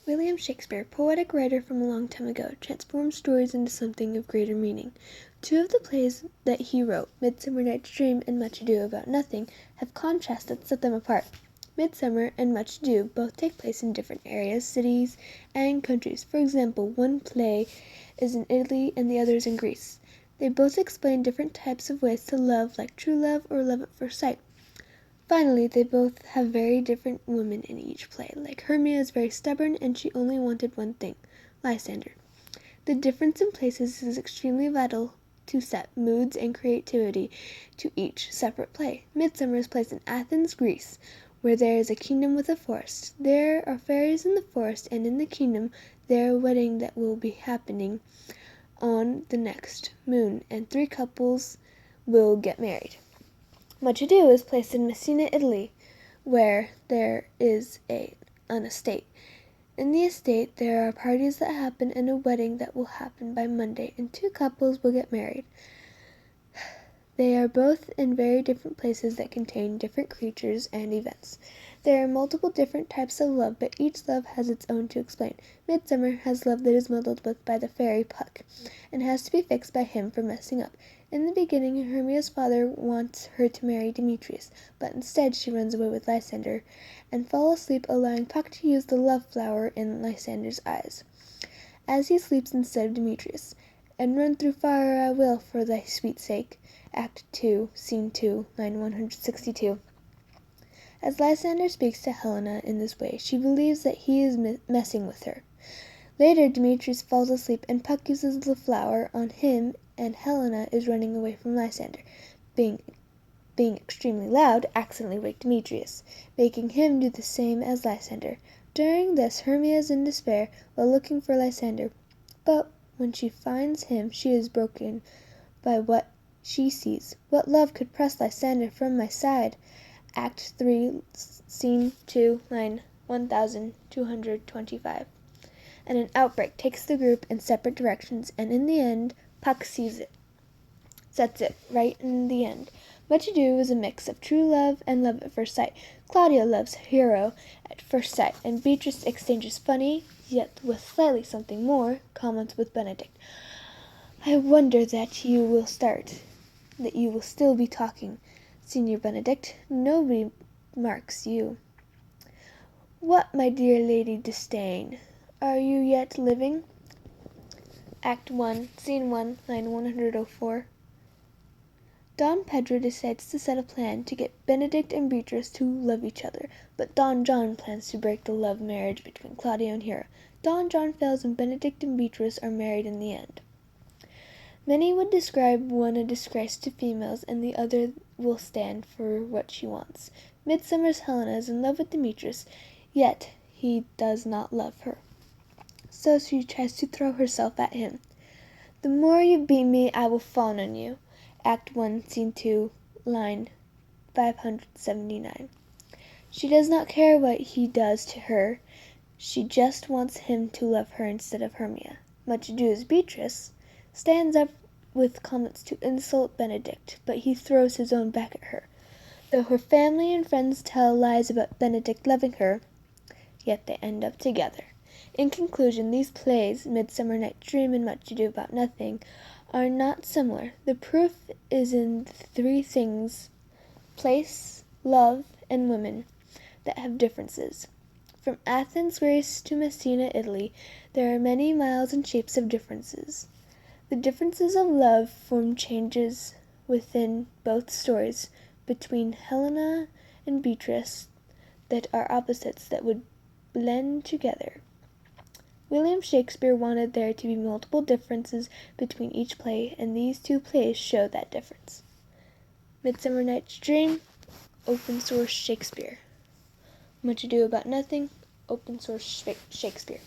William Shakespeare, poetic writer from a long time ago, transformed stories into something of greater meaning. Two of the plays that he wrote, Midsummer Night's Dream and Much Ado About Nothing, have contrasts that set them apart. Midsummer and Much Ado both take place in different areas, cities, and countries. For example, one play is in Italy and the other is in Greece. They both explain different types of ways to love, like true love or love at first sight. Finally, they both have very different women in each play. Like Hermia is very stubborn and she only wanted one thing, Lysander. The difference in places is extremely vital to set moods and creativity to each separate play. Midsummer is placed in Athens, Greece, where there is a kingdom with a forest. There are fairies in the forest, and in the kingdom there is a wedding that will be happening on the next moon, and 3 couples will get married. Much Ado is placed in Messina, Italy, where there is an estate. In the estate, there are parties that happen and a wedding that will happen by Monday, and 2 couples will get married. They are both in very different places that contain different creatures and events. There are multiple different types of love, but each love has its own to explain. Midsummer has love that is muddled with by the fairy Puck, and has to be fixed by him for messing up. In the beginning, Hermia's father wants her to marry Demetrius, but instead she runs away with Lysander, and falls asleep, allowing Puck to use the love flower in Lysander's eyes, as he sleeps instead of Demetrius. And run through fire I will for thy sweet sake. Act 2, Scene 2, line 162. As Lysander speaks to Helena in this way, she believes that he is messing with her. Later, Demetrius falls asleep and Puck uses the flower on him, and Helena is running away from Lysander. Being extremely loud, accidentally wake Demetrius, making him do the same as Lysander. During this, Hermia is in despair while looking for Lysander, but when she finds him, she is broken by what she sees. What love could press Lysander from my side? Act 3, Scene 2, line 1225. And an outbreak takes the group in separate directions, and in the end, Puck sets it right in the end. Much Ado is a mix of true love and love at first sight. Claudia loves Hero at first sight, and Beatrice exchanges funny, yet with slightly something more, comments with Benedict. I wonder that you will still be talking, Signor Benedict. Nobody marks you. What, my dear Lady Disdain, are you yet living? Act 1, Scene 1, line 104. Don Pedro decides to set a plan to get Benedict and Beatrice to love each other, but Don John plans to break the love marriage between Claudio and Hero. Don John fails and Benedict and Beatrice are married in the end. Many would describe one a disgrace to females, and the other will stand for what she wants. Midsummer's Helena is in love with Demetrius, yet he does not love her. So she tries to throw herself at him. The more you beat me, I will fawn on you. Act 1, Scene 2, line 579. She does not care what he does to her. She just wants him to love her instead of Hermia. Much Ado's Beatrice stands up with comments to insult Benedict, but he throws his own back at her. Though her family and friends tell lies about Benedict loving her, yet they end up together. In conclusion, these plays, Midsummer Night's Dream and Much Ado About Nothing, are not similar. The proof is in 3 things: place, love, and women that have differences. From Athens, Greece to Messina, Italy, there are many miles and shapes of differences. The differences of love form changes within both stories between Helena and Beatrice that are opposites that would blend together. William Shakespeare wanted there to be multiple differences between each play, and these 2 plays show that difference. Midsummer Night's Dream, open source Shakespeare. Much Ado About Nothing, open source Shakespeare.